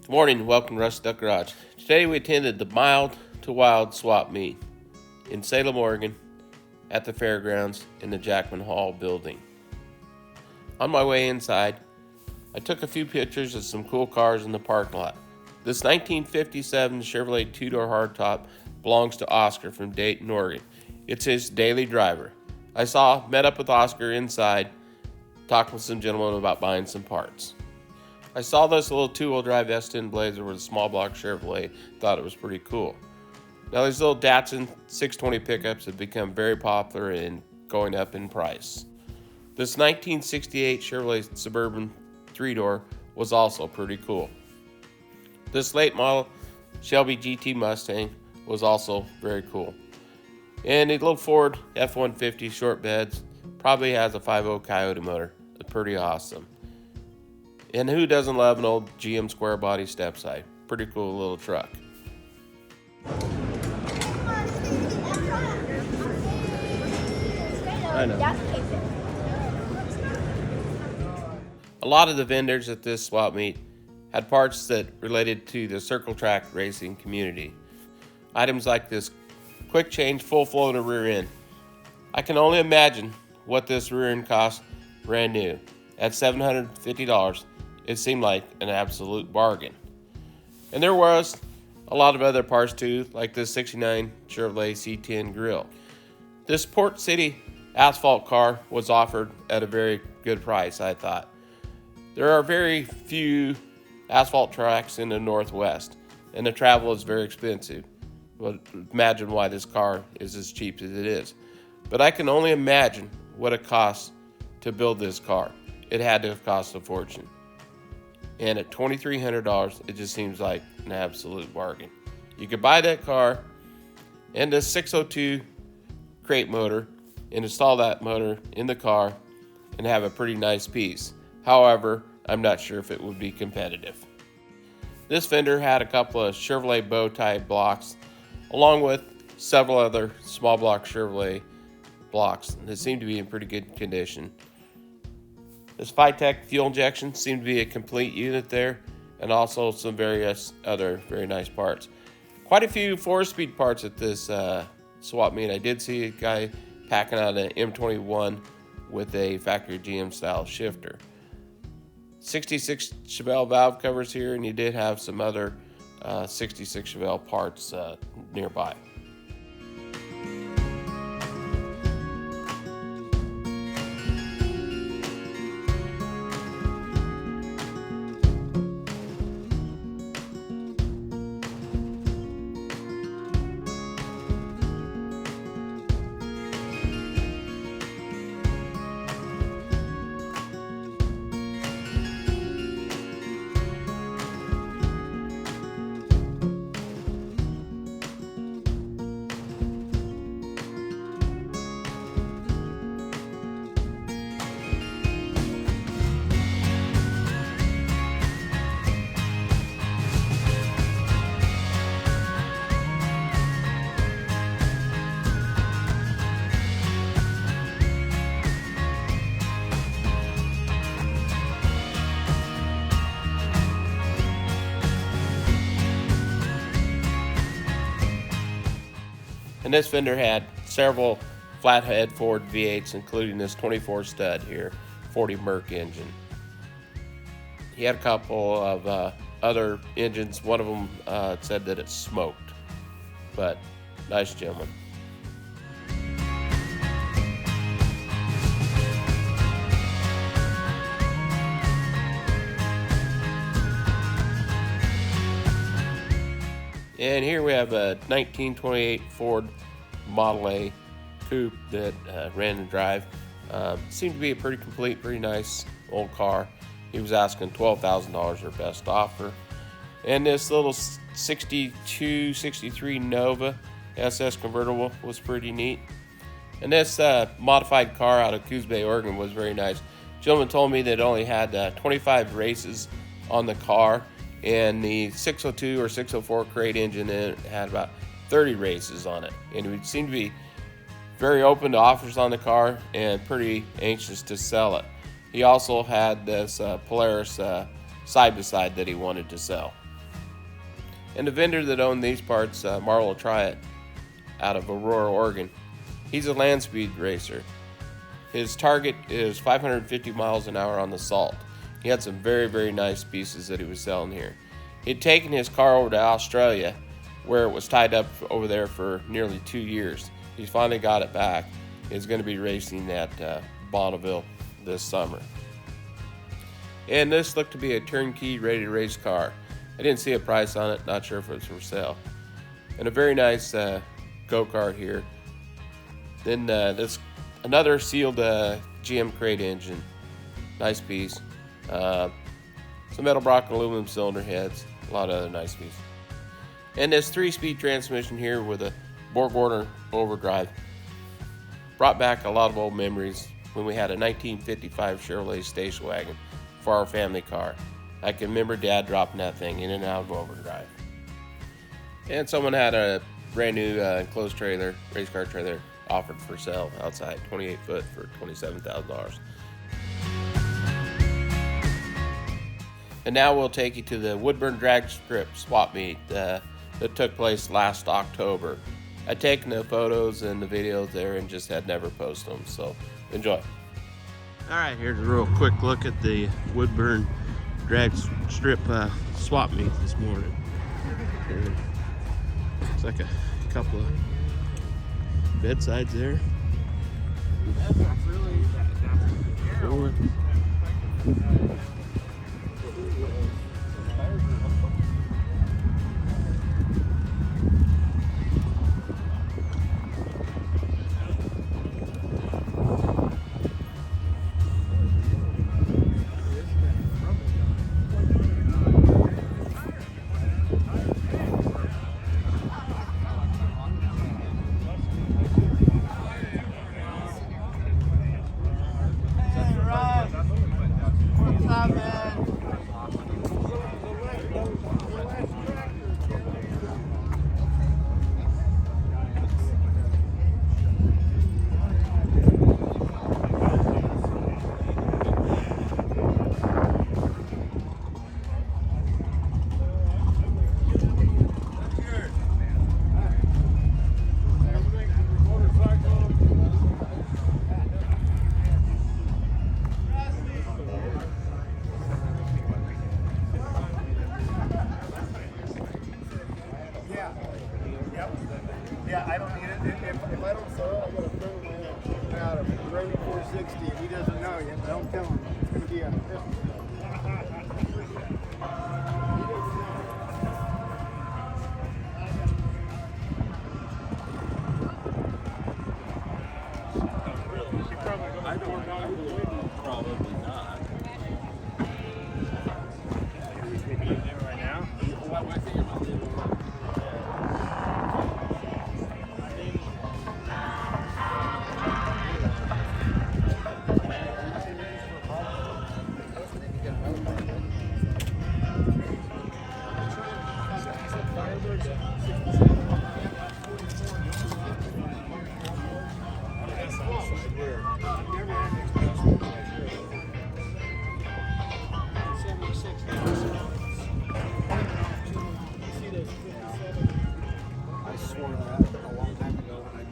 Good morning, welcome to Russ Duck Garage. Today we attended the Mild to Wild swap meet in Salem, Oregon at the fairgrounds in the Jackman Hall building. On my way inside, I took a few pictures of some cool cars in the parking lot. This 1957 Chevrolet two-door hardtop belongs to Oscar from Dayton, Oregon. It's his daily driver. I met up with Oscar inside, talking with some gentlemen about buying some parts. I saw this little two-wheel drive S10 Blazer with a small block Chevrolet, thought it was pretty cool. Now these little Datsun 620 pickups have become very popular and going up in price. This 1968 Chevrolet Suburban 3-door was also pretty cool. This late model Shelby GT Mustang was also very cool. And a little Ford F-150 short beds probably has a 5.0 Coyote motor. It's pretty awesome. And who doesn't love an old GM square body step side? Pretty cool little truck. I know. A lot of the vendors at this swap meet had parts that related to the circle track racing community. Items like this quick change full floater rear end. I can only imagine what this rear end cost brand new. At $750, it seemed like an absolute bargain. And there was a lot of other parts too, like this 69 Chevrolet C10 grill. This Port City asphalt car was offered at a very good price, I thought. There are very few asphalt tracks in the Northwest, and the travel is very expensive. But imagine why this car is as cheap as it is. But I can only imagine what it costs to build this car. It had to have cost a fortune. And at $2,300, it just seems like an absolute bargain. You could buy that car and a 602 crate motor and install that motor in the car and have a pretty nice piece. However, I'm not sure if it would be competitive. This vendor had a couple of Chevrolet bow tie blocks along with several other small block Chevrolet blocks that seemed to be in pretty good condition. This Phytech fuel injection seemed to be a complete unit there, and also some various other very nice parts. Quite a few 4-speed parts at this swap meet. I did see a guy packing out an M21 with a factory GM style shifter. 66 Chevelle valve covers here, and he did have some other 66 Chevelle parts nearby. And this vendor had several flathead Ford V8s, including this 24 stud here, 40 Merc engine. He had a couple of other engines. One of them said that it smoked, but nice gentleman. And here we have a 1928 Ford Model A coupe that ran and drive. Seemed to be a pretty complete, pretty nice old car. He was asking $12,000 their best offer. And this little 62, 63 Nova SS convertible was pretty neat. And this modified car out of Coos Bay, Oregon was very nice. Gentleman told me that it only had 25 races on the car, and the 602 or 604 crate engine in it had about 30 races on it. And he seemed to be very open to offers on the car and pretty anxious to sell it. He also had this Polaris side-by-side that he wanted to sell. And the vendor that owned these parts, Marlo Triet, out of Aurora, Oregon, he's a land speed racer. His target is 550 miles an hour on the salt. He had some very, very nice pieces that he was selling here. He'd taken his car over to Australia, where it was tied up over there for nearly 2 years. He finally got it back. He's going to be racing at Bonneville this summer. And this looked to be a turnkey, ready-to-race car. I didn't see a price on it, not sure if it's for sale. And a very nice go-kart here. Then this another sealed GM crate engine. Nice piece. Some Metalbrock aluminum cylinder heads. A lot of other nice pieces. And this 3-speed transmission here with a Borg-Warner overdrive brought back a lot of old memories when we had a 1955 Chevrolet station wagon for our family car. I can remember Dad dropping that thing in and out of overdrive. And someone had a brand new enclosed trailer, race car trailer, offered for sale outside, 28 foot for $27,000. And now we'll take you to the Woodburn Dragstrip swap meet that took place last October. I'd taken the photos and the videos there and just had never posted them, so enjoy. All right, here's a real quick look at the Woodburn Dragstrip swap meet this morning. Looks like a couple of bedsides there. Four. Yeah, I don't need it. If I don't sell it, I got a friend of mine out of Rainy 460. If he doesn't know yet, don't tell him. It's going to be a Probably not. right now. I think it might be. I swore that a long time ago when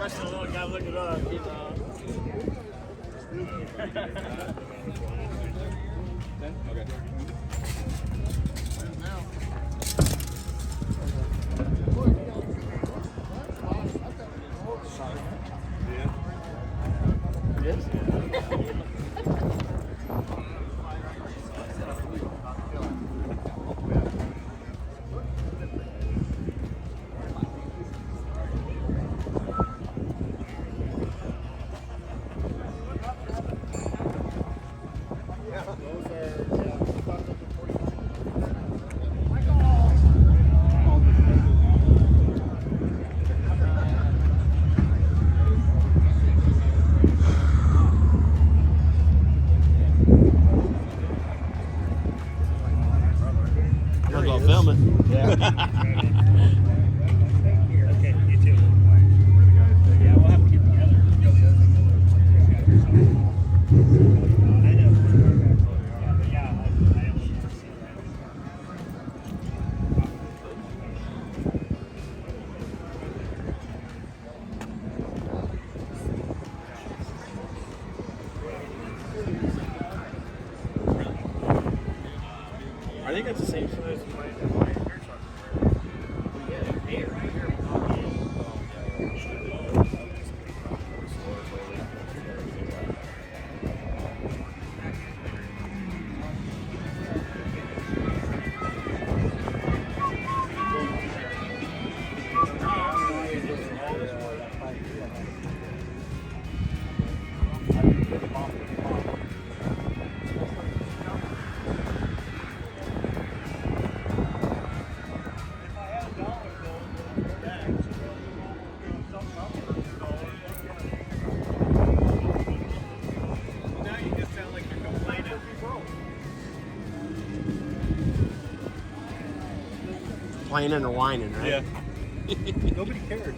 That's the little guy looking up, you know. Okay. think that's the same size as my air truck. Complaining or whining, right? Yeah. Nobody cares.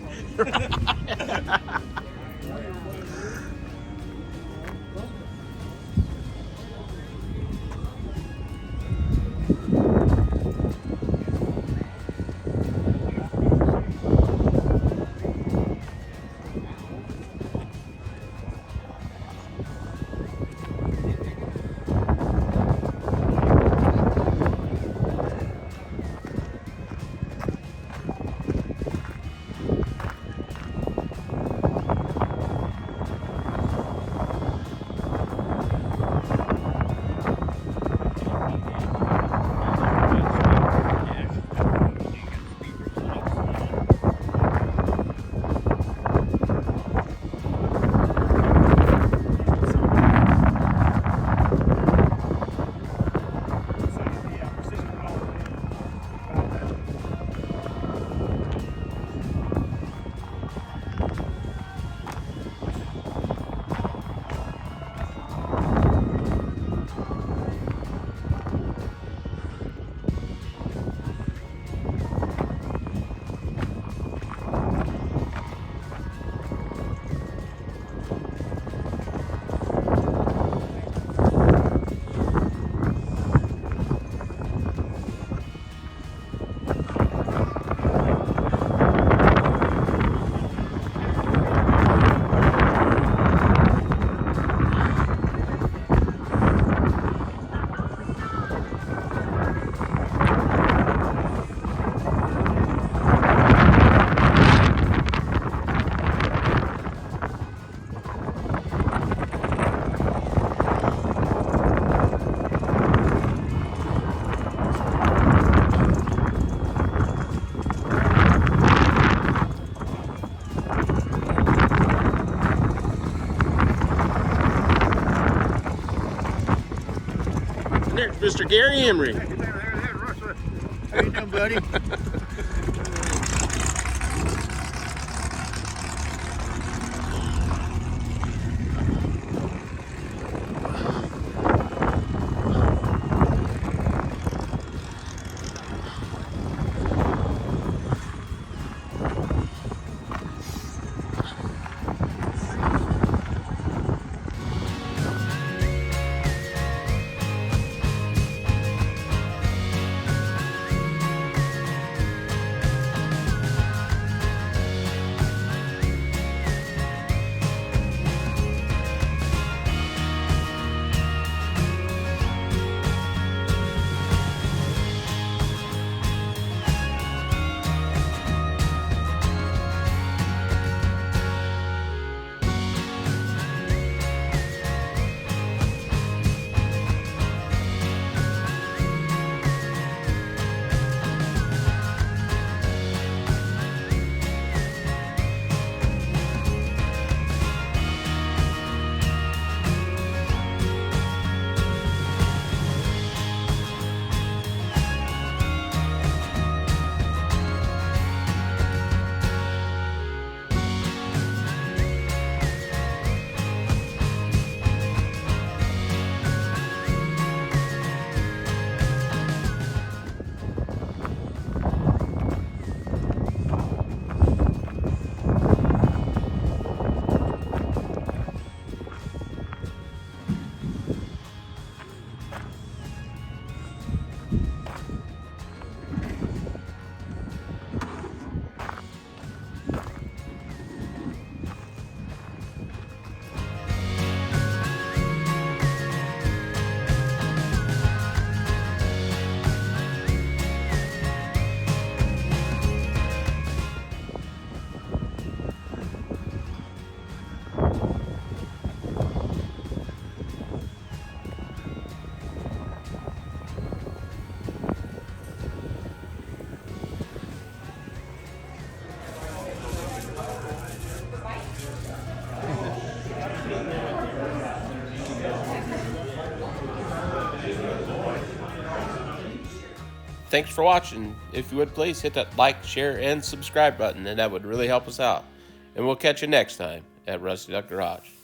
There's Mr. Gary Emery. How you doing, buddy? thanks for watching. If you would please hit that like, share, and subscribe button, and that would really help us out. And we'll catch you next time at Rusty Duck Garage.